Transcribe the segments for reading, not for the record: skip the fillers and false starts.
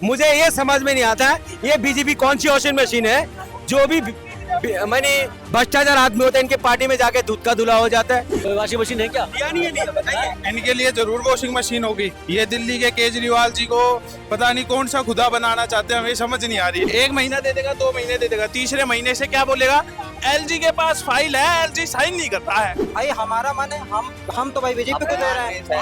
मुझे ये समझ में नहीं आता ये बीजेपी कौन सी वॉशिंग मशीन है जो भी मैंने भ्रष्टाचार आदमी होते हैं इनके पार्टी में जाके दूध का धुला हो जाता है। वॉशिंग मशीन है क्या? इनके लिए जरूर वॉशिंग मशीन होगी। ये दिल्ली के केजरीवाल जी को पता नहीं कौन सा खुदा बनाना चाहते हैं, हमें समझ नहीं आ रही। 1 महीना दे देगा, 2 महीने दे देगा, तीसरे महीने से क्या बोलेगा एलजी के पास फाइल है, एलजी साइन नहीं करता है। भाई हमारा मन है, हम तो भाई बीजेपी को दे रहे हैं।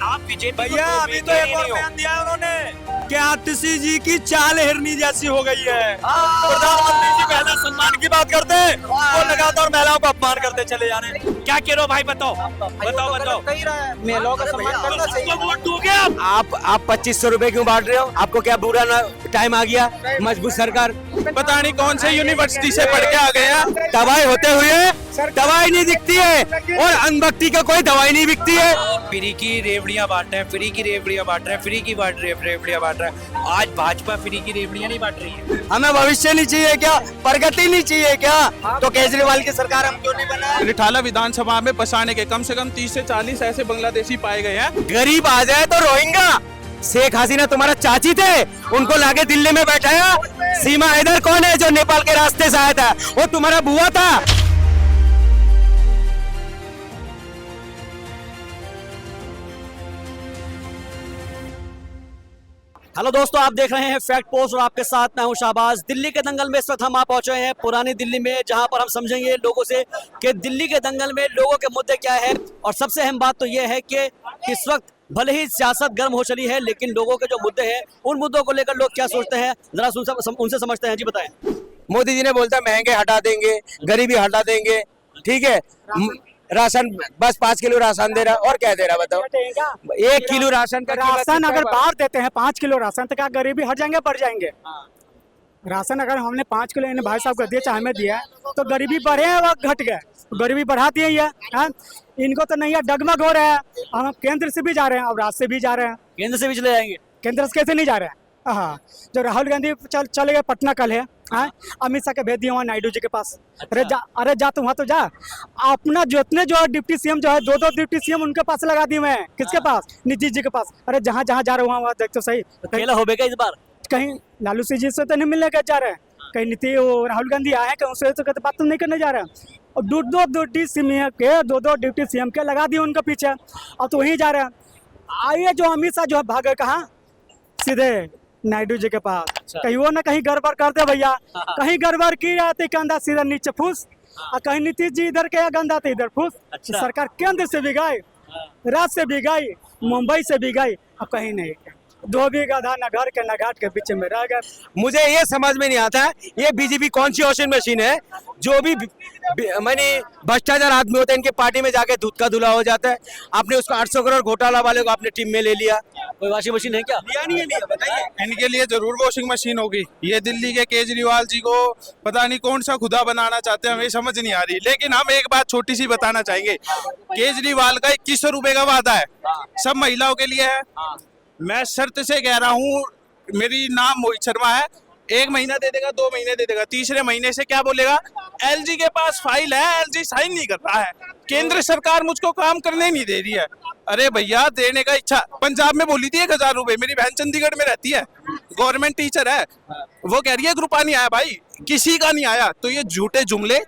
आप बीजेपी भैया अभी तो एक और बयान दिया उन्होंने कि आतिशी जी की चाल हिरनी जैसी हो गई है। प्रधानमंत्री जी पहले सम्मान की बात करते हैं, वो लगातार महिलाओं को अपमान करते चले जा रहे हैं। क्या कह रहे हो भाई, बताओ बताओ। कही रहा है महिलाओं का सम्मान करना चाहिए। वोट दोगे आप 2500 रुपए क्यों बांट रहे हो? आपको क्या बुरा टाइम आ गया? मजबूत सरकार पता नहीं कौन से यूनिवर्सिटी से पढ़ के आ गए हैं। दवाई होते हुए दवाई नहीं दिखती है और अनभक्ति का कोई दवाई नहीं बिकती है। फ्री की रेवड़ियां बांट रहे हैं, फ्री की रेवड़ियां बांट रहे हैं, फ्री की रेवड़ियां बांट रहे हैं। आज भाजपा फ्री की रेवड़ियां नहीं बांट रही है। हमें भविष्य नहीं चाहिए क्या? प्रगति नहीं चाहिए क्या? तो केजरीवाल की सरकार हम क्यों नहीं बनाए? रिठाला विधानसभा में बसाने के कम से कम 30 से 40 ऐसे बांग्लादेशी पाए गए हैं। गरीब आ जाए तो रोहिंगा। शेख हसीना तुम्हारा चाची थे, उनको लाके दिल्ली में बैठाया। सीमा हैदर कौन है जो नेपाल के रास्ते से आया था? वो तुम्हारा बुआ था। हेलो दोस्तों, आप देख रहे हैं फैक्ट पोस्ट और आपके साथ मैं हूं शाहबाज। दिल्ली के दंगल में इस वक्त हम पहुंचे हैं पुरानी दिल्ली में, जहां पर हम समझेंगे लोगों से कि दिल्ली के दंगल में लोगों के मुद्दे क्या है। और सबसे अहम बात तो यह है कि इस वक्त भले ही सियासत गर्म हो चली है, लेकिन लोगों के जो मुद्दे हैं उन मुद्दों को लेकर लोग क्या सोचते हैं, जरा उनसे समझते हैं। जी बताएं। मोदी जी ने बोलता महंगे हटा देंगे, गरीबी हटा देंगे, ठीक है। राशन बस 5 किलो राशन दे रहा, और क्या दे रहा बताओ? 1 किलो राशन का राशन अगर बाहर देते हैं 5 किलो राशन, तो क्या गरीबी हट जाएंगे, बढ़ जाएंगे? राशन अगर हमने 5 किलो इन भाई साहब को दिया, चाहे हमें दिया, तो गरीबी बढ़े है व घट गए? गरीबी बढ़ाती है ये। इनको तो नहीं है, डगमग हो रहे हैं। हम केंद्र से भी जा रहे हैं और राज्य से भी जा रहे हैं। केंद्र से भी चले जाएंगे? केंद्र से कैसे नहीं जा रहे हैं? हाँ, जो राहुल गांधी चले गए पटना कल है, अमित शाह के भेज दिए वहाँ नायडू जी के पास। अरे जा तुम वहाँ तो जा। अपना जितने जो है डिप्टी सीएम जो है, 2 डिप्टी सीएम उनके पास लगा दिए मैं। किसके पास? नीतीश जी के पास। अरे जहाँ जहाँ जा रहे हो वहाँ देख तो सही। अकेला हो गया इस बार? कहीं लालू सिंह जी से तो नहीं मिलने के जा रहे हैं, कहीं नीतीश राहुल गांधी आए कहीं उससे तो बात तो नहीं करने जा रहे हैं। और 2 डिप्टी सीएम के लगा दिए उनके पीछे, और तो वहीं जा रहे हैं। आइए जो अमित शाह जो है भागे कहाँ? सीधे नायडू जी के पास। कहीं वो ना कहीं गड़बड़ कर दे भैया। कहीं गड़बड़ की जाती कंधा सीधा नीचे फूस, और कहीं नीतीश जी इधर के गंदा तो इधर फूस। सरकार केंद्र से भी गई, राज्य से भी गई, मुंबई से भी गई, अब कहीं नहीं। धोबी गधा न घर के न घाट के बीच में रह गए। मुझे ये समझ में नहीं आता ये बीजेपी कौन सी वॉशिंग मशीन है जो भी मैंने भ्रष्टाचार आदमी होते हैं इनके पार्टी में जाके दूध का धुला हो जाता है। आपने उसको 800 करोड़ घोटाला वाले को आपने टीम में ले लिया। कोई वॉशिंग मशीन है क्या? लिया नहीं है, लिया बताइए। इनके लिए जरूर वॉशिंग मशीन होगी। ये दिल्ली के केजरीवाल जी को पता नहीं कौन सा खुदा बनाना चाहते हैं, हमें समझ नहीं आ रही। लेकिन हम एक बात छोटी सी बताना चाहेंगे, केजरीवाल का 2100 रुपए का वादा है, सब महिलाओं के लिए है। मैं शर्त से कह रहा हूँ, मेरी नाम मोहित शर्मा है। 1 महीना दे देगा, 2 महीने दे देगा, तीसरे महीने से क्या बोलेगा एलजी के पास फाइल है, एलजी साइन नहीं कर रहा है। केंद्र सरकार मुझको काम करने नहीं दे रही है। अरे भैया देने का इच्छा, पंजाब में बोली थी 1000 रुपए। मेरी बहन चंडीगढ़ में रहती है, गवर्नमेंट टीचर है, वो कह रही है ग्रुपा नहीं आया। भाई किसी का नहीं आया। तो ये झूठे जुमले,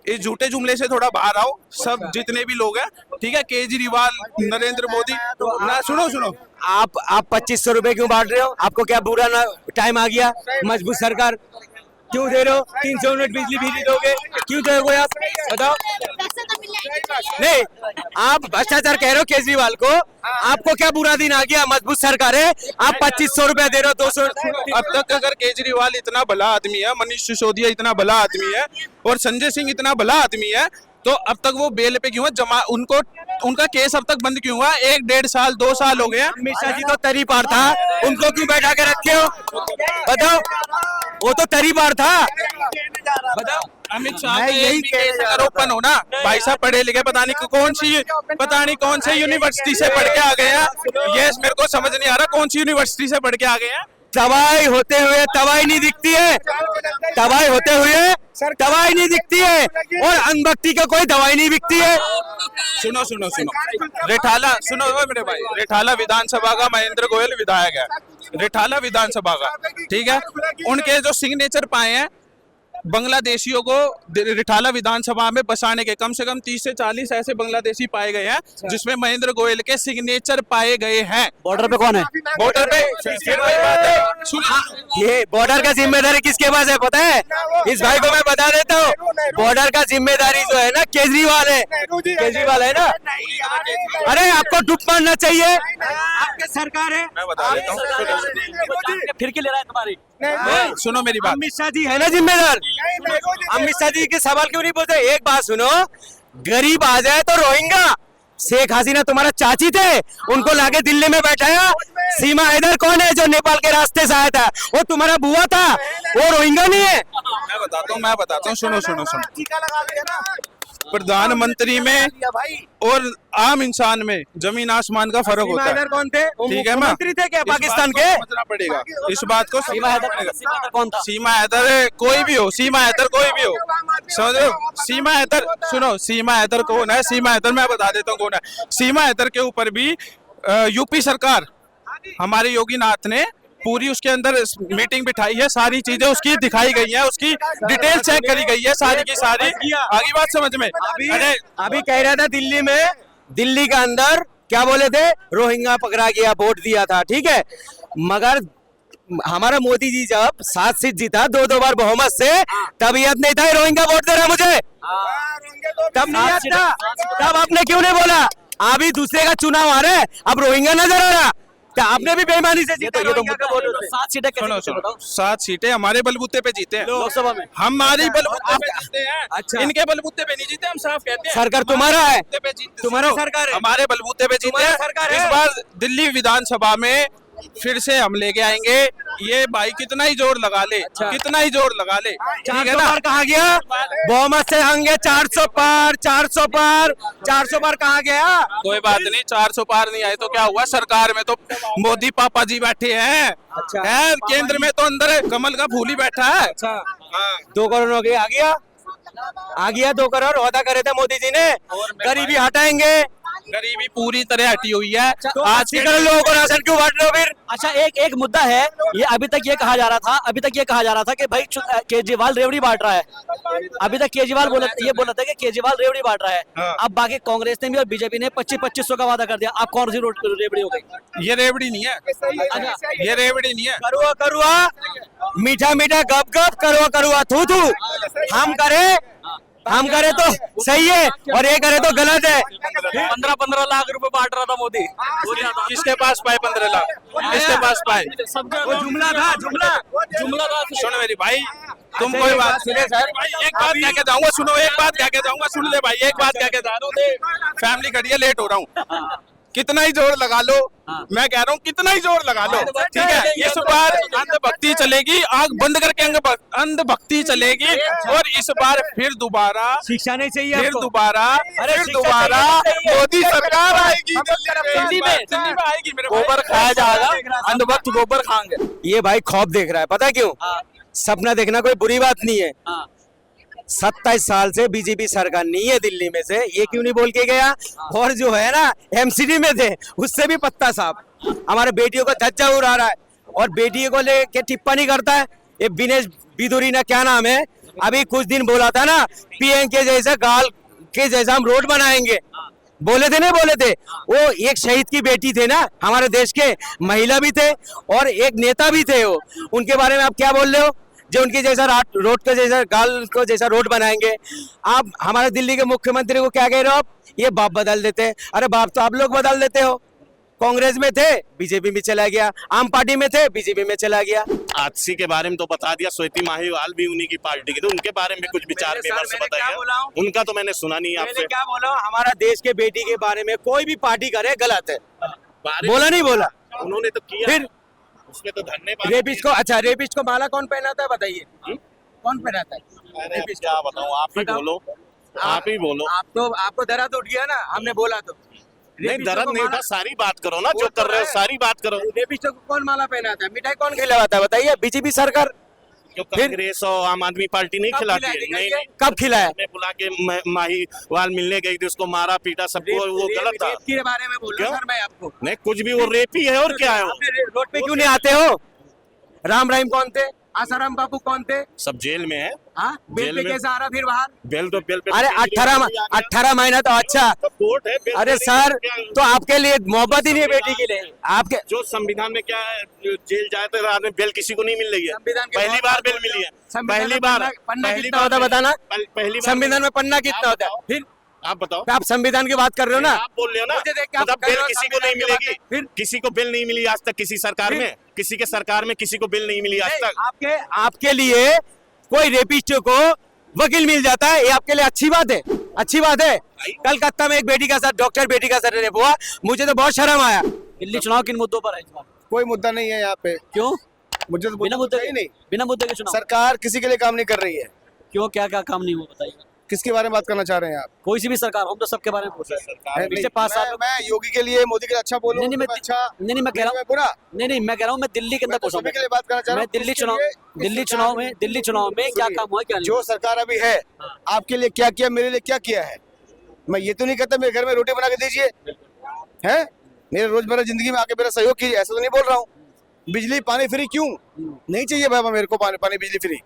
इस झूठे जुमले से थोड़ा बाहर आओ, सब जितने भी लोग हैं, ठीक है। केजरीवाल, नरेंद्र मोदी ना, सुनो आप 2500 रुपए क्यों बांट रहे हो? आपको क्या बुरा टाइम आ गया? मजबूत सरकार क्यों दे रहे हो? 300 यूनिट बिजली भी दोगे, क्यों दोगे आप बताओ? नहीं, आप भ्रष्टाचार कह रहे हो केजरीवाल को, आपको क्या बुरा दिन आ गया? मजबूत सरकार है, आप 2500 रुपए दे रहे हो, 200। अब तक अगर केजरीवाल इतना भला आदमी है, मनीष सिसोदिया इतना भला आदमी है, और संजय सिंह इतना भला आदमी है, तो अब तक वो बेल पे क्यों है? उनका केस अब तक बंद क्यों हुआ? 1-1.5 साल 2 साल हो गए। अमित शाह जी तो तरी पार था, उनको क्यों बैठा के रखे हो बताओ? वो तो तरी पार था, बताओ। अमित शाह यही ओपन हो ना। भाई साहब पढ़े लिखे, पता नहीं कौन से यूनिवर्सिटी से पढ़ के आ गए हैं। ये मेरे को समझ नहीं आ रहा कौन सी यूनिवर्सिटी से पढ़ के आ गए हैं। दवाई होते हुए दवाई नहीं दिखती है, दवाई होते हुए दवाई नहीं दिखती है, और अंधभक्ति का कोई दवाई नहीं बिकती है। सुनो सुनो सुनो, रिठाला सुनो ओ मेरे भाई, रिठाला विधानसभा का महेंद्र गोयल विधायक है, रिठाला विधानसभा का, ठीक है। उनके जो सिग्नेचर पाए हैं बांग्लादेशियों को रिठाला विधानसभा में बसाने के, कम से कम 30 से 40 ऐसे बांग्लादेशी पाए गए हैं जिसमें महेंद्र गोयल के सिग्नेचर पाए गए हैं। बॉर्डर पे कौन है? बॉर्डर पे फिर वही बात है, सुनो ये बॉर्डर का जिम्मेदारी किसके पास है पता है? इस भाई को मैं बता देता हूँ, बॉर्डर का जिम्मेदारी जो है ना केजरीवाल है, केजरीवाल है ना। अरे आपको डूब मारना चाहिए, आपकी सरकार है। मैं बता देता हूँ, फिर के ले रहा है तुम्हारी? सुनो मेरी बात, अमित शाह जी है ना जिम्मेदार। अमित शाह जी के सवाल क्यों नहीं बोलते? एक बात सुनो, गरीब आ जाए तो रोहिंगा, शेख हसीना तुम्हारा चाची थे, उनको लाके दिल्ली में बैठाया। सीमा हैदर कौन है जो नेपाल के रास्ते से आया था? वो तुम्हारा बुआ था, वो रोहिंगा नहीं है। मैं बताता हूँ, सुनो सुनो सुनो, प्रधानमंत्री में और आम इंसान में जमीन आसमान का फर्क होता है। कौन थे? ठीक है, मंत्री थे क्या पाकिस्तान के? समझना पड़ेगा इस बात को, सीमा हैदर कौन था? सीमा हैदर कोई भी हो, सीमा हैदर कोई भी हो, समझ रहे हो? सीमा हैदर सुनो, सीमा हैदर कौन है? सीमा हैदर मैं बता देता हूँ कौन है। सीमा हैदर के ऊपर भी यूपी सरकार, हमारे योगी नाथ ने पूरी उसके अंदर मीटिंग बिठाई है, सारी चीजें उसकी दिखाई गई है, उसकी डिटेल चेक करी गई है सारी की सारी। आगे बात समझ में? अभी कह रहा था दिल्ली में, दिल्ली के अंदर क्या बोले थे? रोहिंग्या पकड़ा गया, वोट दिया था, ठीक है। मगर हमारा मोदी जी जब 7 सीट जीता 2 बार बहुमत से, तब याद नहीं था रोहिंग्या वोट दे रहा मुझे, तब नहीं याद था। तब आपने क्यों नहीं बोला? अभी दूसरे का चुनाव आ रहा है, अब रोहिंग्या नजर आ रहा, तो आपने भी बेईमानी से जीता। ये तो मुद्दा बोल रहे थे। 7 सीटें कैसे? सुनो सुनो, 7 सीटें हमारे बलबूते पे जीते हैं लोकसभा में, हमारी बलबूते पे जीते हैं। अच्छा। इनके बलबूते पे नहीं जीते, हम साफ कहते हैं। सरकार तुम्हारा है, बलबूते पे जीते, तुम्हारा सुनो, सरकार है, हमारे बलबूते पे जीते तुम्हारा हैं। सरकार है। इस बार दिल्ली विधानसभा में फिर से हम लेके आएंगे। ये भाई कितना ही जोर लगा ले, कितना ही जोर लगा ले, ठीक है 400 ना? पार कहाँ गया? बहुमत से होंगे 400 पार, 400 पार, 400 पार कहाँ गया? कोई बात नहीं, 400 पार नहीं आए तो क्या हुआ? सरकार में तो मोदी पापा जी बैठे हैं, अच्छा। है केंद्र में तो अंदर कमल का फूल ही बैठा है। अच्छा, 2 करोड़ हो गए, आ गया 2 करोड़ वादा करे थे मोदी जी ने, गरीबी हटाएंगे। गरीबी पूरी तरह हटी हुई है। तो आज 80 करोड़ लोगों को राशन क्यों बांट रहे हो फिर? अच्छा एक मुद्दा है, ये अभी तक ये कहा जा रहा था कि भाई केजरीवाल रेवड़ी बांट रहा है। अभी तक केजरीवाल ये बोला था कि केजरीवाल रेवड़ी बांट रहा है। हाँ। अब बाकी कांग्रेस ने भी और बीजेपी ने 2500 का वादा कर दिया। अब कौन सी रेवड़ी हो गई? ये रेवड़ी नहीं है, ये रेवड़ी नहीं है। करुआ करुआ, मीठा मीठा गप गप, करुआ करुआ थू थू। हम करे तो सही है और ये करे तो गलत है। 15 लाख रुपए बांट रहा था मोदी। किसके पास पाए 15 लाख? किसके पास पाए? वो जुमला था, जुमला था। सुनो मेरी भाई, तुम कोई बात सुने सर, एक बात कह के जाऊंगा, सुनो एक बात कह के जाऊंगा, सुन ले भाई, एक बात कह के जा रहा हूँ, फैमिली खड़ी है, लेट हो रहा हूँ। कितना ही जोर लगा लो, मैं कह रहा हूँ कितना ही जोर लगा लो, ठीक है। इस बार अंधभक्ति चलेगी, आंख बंद करके अंधभक्ति चलेगी, और इस बार फिर दोबारा शिक्षा नहीं चाहिए फिर आपको? दोबारा अरे फिर शिक्षा दोबारा चाहिए। मोदी सरकार आएगी, दिल्ली में आएगी, मेरे गोबर खाया जाएगा, अंधभक्त गोबर खाएंगे। ये भाई खौफ देख रहा है, पता क्यों? सपना देखना कोई बुरी बात नहीं है। 27 साल से बीजेपी सरकार नहीं है दिल्ली में से, ये क्यों नहीं बोल के गया? और जो है ना एमसीडी में थे, उससे भी पत्ता साफ। हमारे बेटियों को धज्जा उड़ा रहा है और बेटियों को लेके टिप्पणी करता है। ये विनेश बिदुरी ना क्या नाम है, अभी कुछ दिन बोला था ना, पीएम के जैसा गाल के जैसा हम रोड बनाएंगे, बोले थे नहीं बोले थे? वो एक शहीद की बेटी थे ना, हमारे देश के महिला भी थे और एक नेता भी थे। वो उनके बारे में आप क्या बोल रहे हो? जो उनके जैसा रोड के जैसा गाल को जैसा रोड बनाएंगे। आप हमारे दिल्ली के मुख्यमंत्री को क्या कह रहे हो आप? ये बाप बदल देते हैं। अरे बाप तो आप लोग बदल देते हो। कांग्रेस में थे, बीजेपी में चला गया, आम पार्टी में थे, बीजेपी में चला गया। आजसी के बारे में तो बता दिया, स्वेती माहीवाल भी उन्हीं की पार्टी की, तो उनके बारे में कुछ विचार विमर्श बताइए। उनका तो मैंने सुना नहीं आपसे। क्या बोला? हमारा देश के बेटी के बारे में कोई भी पार्टी करे गलत है, बोला नहीं बोला? उन्होंने तो किया, फिर उसमें तो धन्यवाद। रेपिस्ट को, अच्छा रेपिस्ट को माला कौन पहनाता है बताइए? कौन पहनाता है? अरे क्या बताऊं, आप ही बोलो, आप ही बोलो। आपको दर्द उठ गया ना, हमने बोला तो। नहीं दर्द नहीं था, सारी बात करो ना, जो कर रहे हो सारी बात करो। रेपिस्ट को कौन माला पहनाता है? मिठाई कौन खिलाता है बताइए? बीजेपी सरकार। जो फिर कांग्रेस और आम आदमी पार्टी नहीं खिलाती है, नहीं नहीं, कब खिलाया? हमें बुला के माहीवाल मिलने गई थी, उसको मारा पीटा सबको, वो गलत था। रेप के बारे में बोल रहा हूं क्यों? सर मैं आपको। नहीं कुछ भी, वो रेप ही है और क्या है वो। रोड पे क्यों नहीं आते हो? राम रहीम कौन थे? आसाराम बापू कौन थे? सब जेल में है। हाँ, बेल जेल पे में। कैसे आ रहा फिर बाहर? बेल तो बेल पे। अरे 18 महीना तो अच्छा। तो कोर्ट है, बेल अरे देने सर, के लिए तो आपके लिए मोहब्बत ही नहीं है बेटी के लिए आपके। जो संविधान में क्या है, जेल जाए तो रात में बेल किसी को नहीं मिल रही है। संविधान के पहली बहुत बार सारे बेल मिली है, संविधान पहली में बार। पन्ना पहली कितना होता है बार बताना? पहली बार संविधान में पन्ना कितना होता है? फिर आप बताओ। आप संविधान की बात कर रहे हो ना? आप बोल रहे हो ना, मुझे देख के आप मतलब कह रहे बेल हो किसी को नहीं संविधान की मिलेगी। बात है। फिर किसी को बेल नहीं मिली आज तक, किसी सरकार फिर? में, किसी के सरकार में किसी को बेल नहीं मिली आज तक। आपके लिए कोई रेपिस्ट को वकील मिल जाता है, ये आपके लिए अच्छी बात है? अच्छी बात है? कलकत्ता में एक बेटी का साथ, डॉक्टर बेटी का साथ रेप हुआ, मुझे तो बहुत शर्म आया। दिल्ली चुनाव किन मुद्दों पर है इस बार? कोई मुद्दा नहीं है यहाँ पे। क्यों? मुझे तो बिना मुद्दे के नहीं। बिना मुद्दे के चुनाव? सरकार किसी के लिए काम नहीं कर रही है। क्यों, क्या क्या काम नहीं हुआ बताइए? किसके बारे में बात करना चाह रहे हैं आप? कोई सी भी सरकार, हम तो सबके बारे में पूछ रहे हैं। पिछले 5 साल मैं योगी के लिए, मोदी के लिए अच्छा बोलूं? नहीं, मैं अच्छा मैं कह रहा हूँ, बुरा? नहीं मैं कह रहा हूँ, मैं दिल्ली के अंदर मैं तो पूछ रहा सभी के लिए बात करना चाह हूँ। रहा मैं हूँ। दिल्ली इसके चुनाव लिए- दिल्ली इस चुनाव सरकार में दिल्ली चुनाव में क्या सुनिए, काम हुआ, क्या नहीं जो सरकार अभी है, आपके लिए क्या किया, मेरे लिए क्या किया है? मैं ये तो नहीं कहता मेरे घर में रोटी बना के दीजिए, है मेरे रोजमर्रा जिंदगी में आके मेरा सहयोग कीजिए, ऐसा तो नहीं बोल रहा हूँ। बिजली पानी फ्री क्यों नहीं चाहिए बाबा मेरे को? पानी बिजली फ्री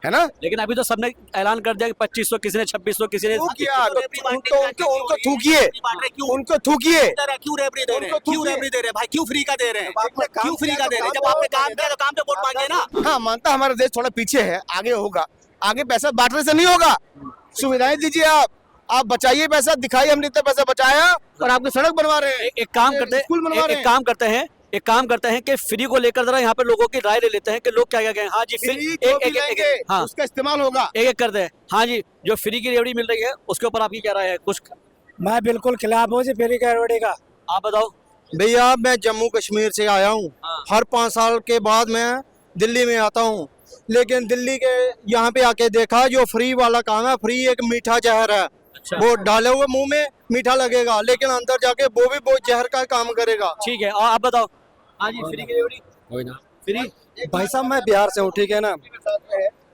है ना? लेकिन अभी तो सबने ऐलान कर दिया कि 2500, किसी ने 2600, किसी ने क्यों किया? उनको थूकिए, उनको थूकिए। क्यों रेबड़ी दे रहे हैं? क्यों रेबड़ी दे रहे हैं भाई? क्यों फ्री का दे रहे हैं? क्यों फ्री का दे रहे हैं? जब आपने काम किया तो काम पे वोट मांगे ना। हाँ मानता, हमारा देश थोड़ा पीछे है, आगे होगा। आगे पैसा बांटने से नहीं होगा, सुविधाएं दीजिए आप बचाइए पैसा, दिखाइए हमने इतना पैसा बचाया और आपकी सड़क बनवा रहे हैं, एक काम करते हैं, स्कूल बनवा रहे एक काम करते हैं, एक काम करते हैं कि फ्री को लेकर जरा यहाँ पे लोगों की राय ले लेते हैं कि लोग क्या क्या कहें। हाँ जी, फ्री फ्री जो भी लेंगे, हाँ उसका इस्तेमाल होगा। एक करते हैं। हाँ जी, जो फ्री की रेवड़ी मिल रही है उसके ऊपर आपकी क्या राय है? कुछ मैं बिल्कुल खिलाफ हूँ जी फ्री का रोड़ी का। आप बताओ। भैया मैं जम्मू कश्मीर से आया हूँ, हर 5 साल के बाद मैं दिल्ली में आता हूँ, लेकिन दिल्ली के यहाँ पे आके देखा जो फ्री वाला काम है, फ्री एक मीठा जहर है। वो डाले हुए मुंह में मीठा लगेगा, लेकिन अंदर जाके वो भी बहुत जहर का काम करेगा। ठीक है, और आप बताओ। हाँ जी, फ्री की रेवड़ी कोई ना फ्री। भाई साहब मैं बिहार से हूँ, ठीक है ना?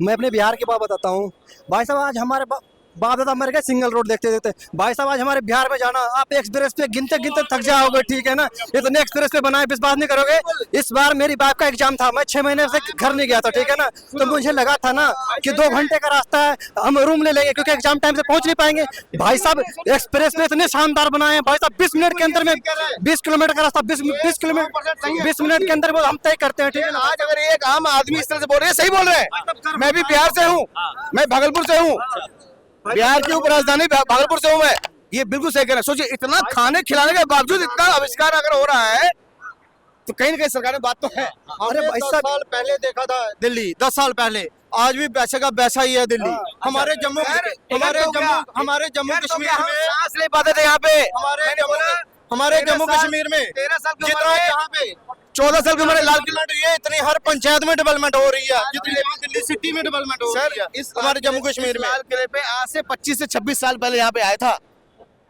मैं अपने बिहार के बात बताता हूँ। भाई साहब आज हमारे बाप दादा मर गए सिंगल रोड देखते देखते। भाई साहब आज हमारे बिहार में जाना, आप एक्सप्रेस पे गिनते गिनते थक जाओगे, ठीक है ना? इतने एक्सप्रेस पे बनाए विश्वास नहीं करोगे। इस बार मेरी बाप का एग्जाम था, मैं 6 महीने से घर नहीं गया था, ठीक है ना? तो मुझे लगा था ना कि 2 घंटे का रास्ता है, हम रूम ले लेंगे क्योंकि एग्जाम टाइम से पहुंच नहीं पाएंगे। भाई साहब एक्सप्रेस पे इतने शानदार बनाए हैं भाई साहब, 20 मिनट के अंदर में 20 किलोमीटर का रास्ता 20 किलोमीटर 20 मिनट के अंदर वो हम तय करते हैं, ठीक है ना? आज अगर एक आम आदमी इस तरह से बोल रहे हैं, सही बोल रहे हैं। मैं भी बिहार से हूँ, मैं भागलपुर से हूँ, बिहार की उपराजधानी भागलपुर से हूँ मैं। ये बिल्कुल सही कह रहे हैं। सोचिए इतना खाने खिलाने के बावजूद इतना आविष्कार अगर हो रहा है तो कहीं ना कहीं सरकार में बात तो है। अरे भाई साहब 10 साल पहले देखा था दिल्ली, 10 साल पहले, आज भी वैसे का वैसा ही है दिल्ली। हमारे जम्मू कश्मीर में सांस ले पाते थे यहाँ पे। हमारे जम्मू कश्मीर में 13 साल की जितना उम्र में यहाँ पे 14 साल की उम्र में लाल किला है, इतनी हर पंचायत में डेवलपमेंट हो रही है, जितनी दिल्ली सिटी में डेवलपमेंट हो रही है। इस हमारे जम्मू कश्मीर में लाल किले पे आज से 25 से 26 साल पहले यहाँ पे आया था,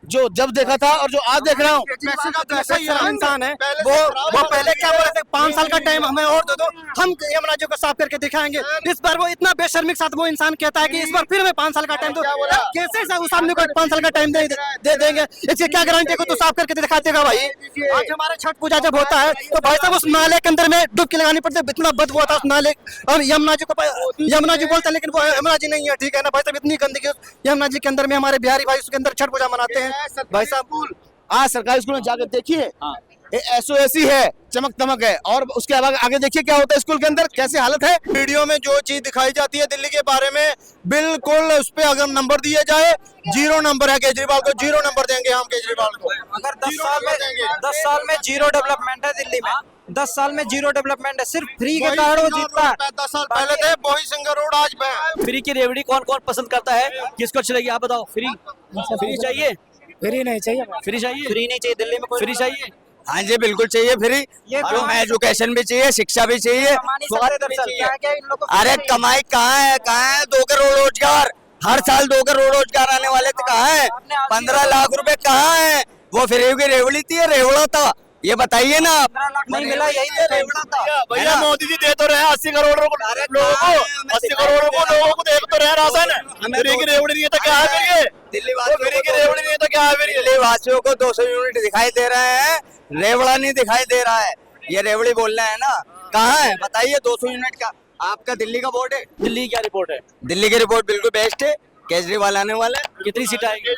जो जब देखा था और जो आज देख रहा हूँ। पैसे का पैसा ही इंसान है वो पहले क्या बोले थे 5 साल का टाइम हमें और दे दो, हम यमुना जी को साफ करके दिखाएंगे। इस बार वो इतना बेशर्मी के साथ वो इंसान कहता है कि इस बार फिर हमें 5 साल का टाइम दो। कैसे उस आदमी को 5 साल का टाइम दे देंगे? इसकी क्या गारंटी है? तो साफ करके दिखा देगा भाई। आज हमारे छठ पूजा जब होता है तो भाई साहब उस नाले के अंदर में डुबकी लगानी पड़ती है, इतना बदबू आता है उस नाले। और यमुना जी बोलते हैं लेकिन वो यमुना जी नहीं है, ठीक है ना? भाई साहब इतनी गंदगी यमुना जी के अंदर में, हमारे बिहारी भाई उसके अंदर छठ पूजा मनाते हैं। भाई साहब आज सरकारी स्कूल में जाकर देखिए, SOS है, चमक दमक है। और उसके आगे देखिए क्या होता है स्कूल के अंदर, कैसी हालत है। वीडियो में जो चीज दिखाई जाती है दिल्ली के बारे में, बिल्कुल उस पे अगर नंबर दिए जाए 0 नंबर है केजरीवाल को, 0 नंबर देंगे हम केजरीवाल को। अगर 10 साल में जीरो डेवलपमेंट है दिल्ली में, 10 साल में जीरो डेवलपमेंट है, सिर्फ फ्री के कारण वो जीतता है। 10 साल पहले थे वही सिंगर रोड, आज पे फ्री की रेवड़ी कौन कौन पसंद करता है, किसको अच्छी लगी? आप बताओ। फ्री चाहिए? फ्री नहीं चाहिए, फ्री चाहिए? फ्री नहीं चाहिए दिल्ली में, फ्री चाहिए? हाँ जी बिल्कुल चाहिए फ्री। और एजुकेशन भी चाहिए, शिक्षा भी चाहिए। क्या इन लोगों को अरे कमाई कहाँ है? 2 करोड़ रोजगार, हर साल 2 करोड़ रोजगार आने वाले थे, कहाँ है? 15 लाख रुपए कहाँ है? वो फ्री की रेवड़ी थी, रेवड़ा था, ये बताइए ना आप। 15 लाख नहीं मिला, यही दे रहे हैं। भैया मोदी जी दे तो रहे हैं 80 करोड़ लोगों को, 80 करोड़ को लोगों को दे तो रहे हैं राशन। फ्री की रेवड़ी नहीं है तो क्या है फिर ये? दिल्ली फ्री की रेवड़ी नहीं है तो क्या है फिर ये? दिल्ली वासियों को 200 यूनिट दिखाई दे रहे हैं, रेवड़ा नहीं दिखाई दे रहा है। ये रेवड़ी बोल रहे हैं ना, कहाँ है बताइए 200 यूनिट का? आपका दिल्ली का बोर्ड है। दिल्ली की क्या रिपोर्ट है? दिल्ली की रिपोर्ट बिल्कुल बेस्ट है। केजरीवाल आने वाला है। कितनी सीट आएंगी?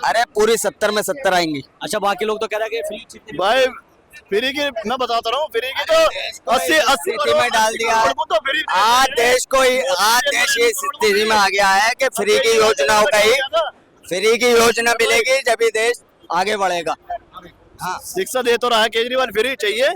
अरे पूरी 70 में 70 आएंगी। अच्छा, बाकी लोग तो कह रहे हैं कि फ्री भाई फ्री की मैं बताता रहा हूँ, फ्री की तो 80 स्थिति में डाल दिया है। आज देश को आज देश ये स्थिति में आ गया है कि फ्री की योजनाओं का ही, फ्री की योजना मिलेगी जब ही देश आगे बढ़ेगा। हाँ, शिक्षा दे तो रहा है केजरीवाल, फ्री चाहिए,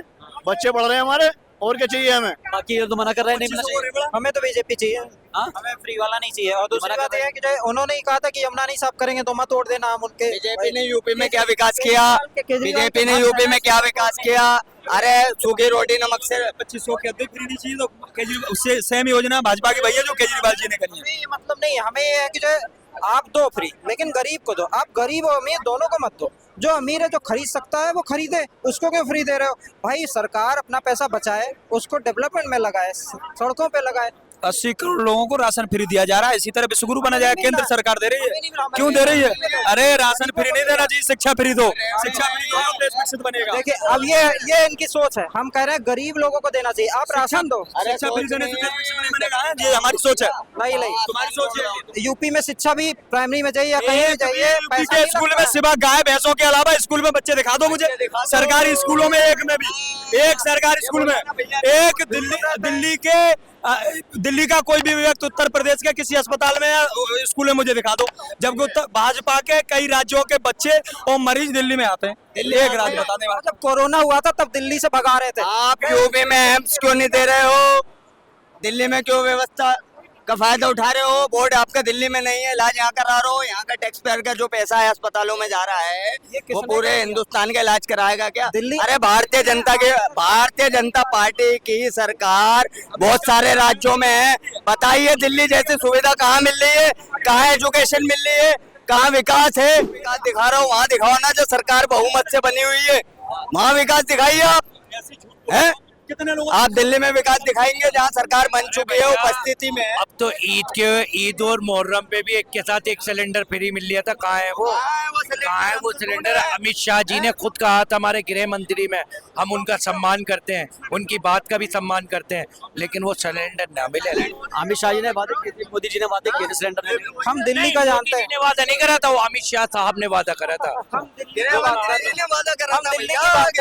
बच्चे पढ़ रहे हैं हमारे, और क्या चाहिए हमें? बाकी ये तो मना कर रहे हैं, नहीं मिलना चाहिए। हमें तो बीजेपी चाहिए, हाँ? हमें फ्री वाला नहीं चाहिए। और दूसरी बात यह है कि जो उन्होंने ही कहा था कि यमुना नहीं साफ करेंगे तो मत तोड़ देना हम उनके। बीजेपी ने यूपी में क्या विकास किया? बीजेपी ने यूपी में क्या विकास किया? अरे सूखी रोटी नमक से 2500 के अधिक फ्री नहीं चाहिए तो केजरीवाल उससे सेम योजना भाजपा की भैया जो केजरीवाल जी ने करी है। नहीं, मतलब नहीं, हमें ये है कि जो आप दो फ्री, लेकिन गरीब को दो। आप गरीब और अमीर दोनों को मत दो। जो अमीर है, जो खरीद सकता है वो खरीदे, उसको क्यों फ्री दे रहे हो भाई? सरकार अपना पैसा बचाए, उसको डेवलपमेंट में लगाए, सड़कों पे लगाए। 80 करोड़ लोगों को राशन फ्री दिया जा रहा है, इसी तरह विश्वगुरु बना जाएगा। केंद्र सरकार दे रही है, क्यों दे रही है? अरे राशन फ्री नहीं देना चाहिए, शिक्षा फ्री दो, शिक्षा फ्री दो, देश विकसित बनेगा। देखिए, अब ये इनकी सोच है। हम कह रहे हैं गरीब लोगों को देना चाहिए, आप राशन दो। शिक्षा फ्री देने से देश विकसित नहीं बनेगा, ये हमारी सोच है। नहीं, तुम्हारी सोच है। यूपी में शिक्षा भी प्राइमरी में चाहिए या कहीं भी चाहिए। यूपी के स्कूल में सिवा गाय भैंसों के अलावा स्कूल में बच्चे दिखा दो मुझे, सरकारी स्कूलों में, एक में भी, एक सरकारी स्कूल में, एक दिल्ली का कोई भी व्यक्ति उत्तर प्रदेश के किसी अस्पताल में या स्कूल में मुझे दिखा दो। जबकि भाजपा के कई राज्यों के बच्चे और मरीज दिल्ली में आते हैं। एक राज्य बताने वाला, जब कोरोना हुआ था तब दिल्ली से भगा रहे थे। आप यूपी में एम्स क्यों नहीं दे रहे हो? दिल्ली में क्यों व्यवस्था का फायदा उठा रहे हो? बोर्ड आपका दिल्ली में नहीं है, इलाज यहाँ करा रहे हो। यहाँ का टैक्स पेयर का जो पैसा है अस्पतालों में जा रहा है वो पूरे हिंदुस्तान का इलाज कराएगा क्या? दिल्ली, अरे भारतीय जनता पार्टी की सरकार बहुत सारे राज्यों में है। बताइए दिल्ली जैसी सुविधा कहाँ मिल रही है? कहाँ एजुकेशन मिल रही है? कहाँ विकास है? विकास दिखा रहा हूँ, वहाँ दिखाओ ना, जो सरकार बहुमत से बनी हुई है वहाँ विकास दिखाइए आप। है कितने लोग आप दिल्ली में विकास दिखाएंगे जहाँ सरकार बन चुकी है, उपस्थिति में है। अब तो ईद और मुहर्रम पे भी एक के साथ एक सिलेंडर फ्री मिल लिया था। कहाँ है वो? कहाँ है वो सिलेंडर? अमित शाह जी ने खुद कहा था हमारे गृह मंत्री में, हम उनका सम्मान करते हैं, उनकी बात का भी सम्मान करते हैं, लेकिन वो सिलेंडर ना मिले। अमित शाह जी ने वादे किए थे, मोदी जी ने वादे किए थे सिलेंडर में। हम दिल्ली का जानते हैं। ने वादा नहीं करा था, वो अमित शाह साहब ने वादा करा था। हम दिल्ली की बात कर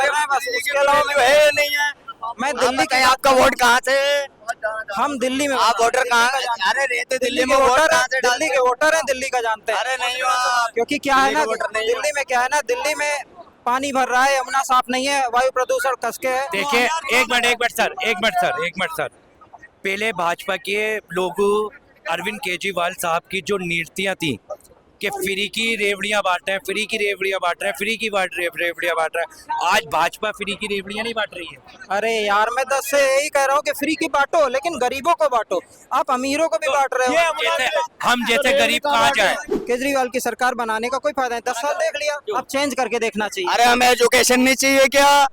रहे हैं, बस उसके अलावा है नहीं है। मैं दिल्ली का, आपका वोट कहाँ से? हम दिल्ली में, आप वोटर कहाँ? अरे रहते दिल्ली में, वोट वोटर कहाँ हैं, से दिल्ली के वोटर हैं, दिल्ली का जानते हैं। अरे नहीं हो आप। क्योंकि क्या है ना, दिल्ली दिल्ली में क्या है ना, दिल्ली में पानी भर रहा है, यमुना साफ नहीं है, वायु प्रदूषण कसके है। देखिए, एक मिनट सर, पहले भाजपा के लोग अरविंद केजरीवाल साहब की जो नीतियां थी कि फ्री की रेवड़ियां बांट रहे हैं, फ्री की रेवड़ियां बांट रहे हैं, फ्री की रेवड़ियां बांट रहे हैं, आज भाजपा फ्री की रेवड़ियां नहीं बांट रही है। अरे यार, मैं 10 से यही कह रहा हूँ कि फ्री की बांटो, लेकिन गरीबों को बांटो। आप अमीरों को भी बांट रहे हो। हम जैसे गरीब कहाँ जाए? केजरीवाल की सरकार बनाने का कोई फायदा नहीं। 10 साल देख लिया, अब चेंज करके देखना चाहिए। अरे हमें एजुकेशन नहीं चाहिए क्या?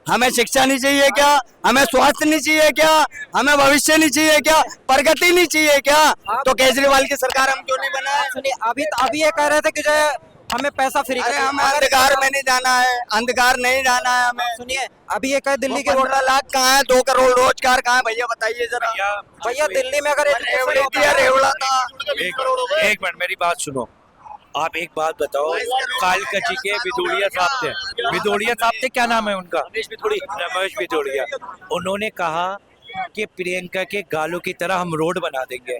हमें शिक्षा नहीं चाहिए क्या? हमें स्वास्थ्य नहीं चाहिए क्या? हमें भविष्य नहीं चाहिए क्या? प्रगति नहीं चाहिए क्या? तो केजरीवाल की सरकार हम क्यों नहीं बनाए? सुनिए, अभी ये कह रहे थे कि जो है हमें पैसा फ्री अरे हमें अंधकार में नहीं जाना है, अंधकार नहीं जाना है हमें। सुनिए, अभी ये कहे दिल्ली के 15 लाख कहाँ है? 2 करोड़ रोजगार कहाँ है भैया? बताइए जरा भैया, दिल्ली में अगर रेवड़ा था। एक मिनट मेरी बात सुनो। आप एक बात बताओ, कालका जी के विदोड़िया साहब थे, क्या नाम है उनका? रमेश विदोड़िया। उन्होंने कहा कि प्रियंका के गालों की तरह हम रोड बना देंगे।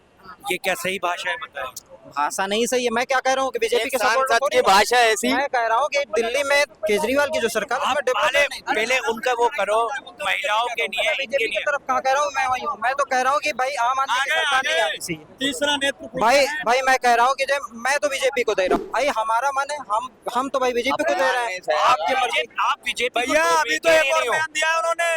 ये क्या सही भाषा है बताएं? भाषा नहीं सही है। मैं क्या कह रहा हूँ कि बीजेपी के सांसद की भाषा ऐसी। मैं कह रहा हूँ कि दिल्ली में केजरीवाल की जो सरकार है, पहले उनका वो करो, महिलाओं के लिए, इनके लिए। तरफ कहाँ कह रहा हूँ मैं वही हूँ। मैं तो कह रहा हूँ कि भाई आम आदमी की सरकार नहीं आनी चाहिए। तीसरा नेतृत्व भाई मैं कह रहा हूँ कि मैं तो बीजेपी को दे रहा हूँ। भाई हमारा मन है, हम तो भाई बीजेपी को दे रहे हैं। आपकी मर्जी, आप बीजेपी भैया अभी तो एक और बयान दिया है उन्होंने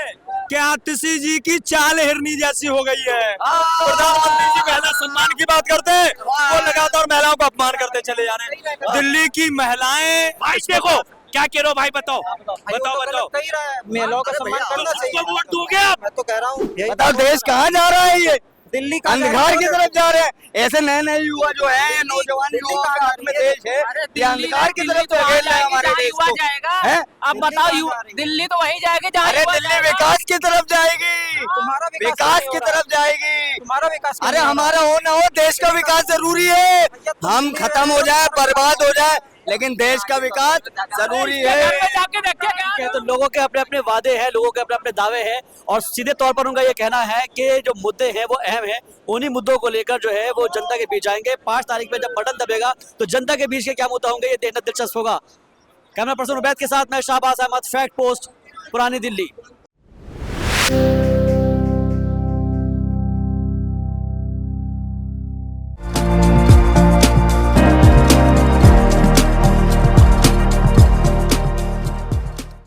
कि आतिशी जी की चाल हिरनी जैसी हो गई है। प्रधानमंत्री जी महिला सम्मान की बात करते हैं, वो लगातार महिलाओं को अपमान करते चले जा रहे हैं। दिल्ली की महिलाएं, देखो क्या कह रहे हो भाई, बताओ भाई, वो बताओ तो बताओ। गलत कह ही रहा है, महिलाओं का सम्मान करना चाहिए। किसको वोट दोगे आप? मैं तो कह रहा हूँ यही बताओ देश कहाँ जा रहा है? ये दिल्ली का अंधकार की तरफ जा रहे हैं। ऐसे नए नए युवा जो है, ये नौजवान युवा के हाथ में देश है, ये अंधकार की तरफ तो अकेले है हमारे देश को। हैं? अब बताओ दिल्ली तो वही जाएगी जहाँ अरे दिल्ली विकास की तरफ जाएगी, तुम्हारा विकास की तरफ जाएगी। तुम्हारा विकास अरे हमारा हो ना हो, देश का विकास जरूरी है। हम खत्म हो जाए, बर्बाद हो जाए, लेकिन देश का विकास जरूरी है। जाके देखे ठीक है, तो लोगों के अपने अपने वादे हैं, लोगों के अपने अपने दावे हैं, और सीधे तौर पर उनका ये कहना है कि जो मुद्दे हैं वो अहम हैं। उन्हीं मुद्दों को लेकर जो है वो जनता के बीच आएंगे। 5 तारीख में जब बटन दबेगा तो जनता के बीच के क्या मुद्दा होंगे, ये देखना दिलचस्प होगा। कैमरा पर्सन उबैद के साथ मैं शाहबाज अहमद, फैक्ट पोस्ट, पुरानी दिल्ली।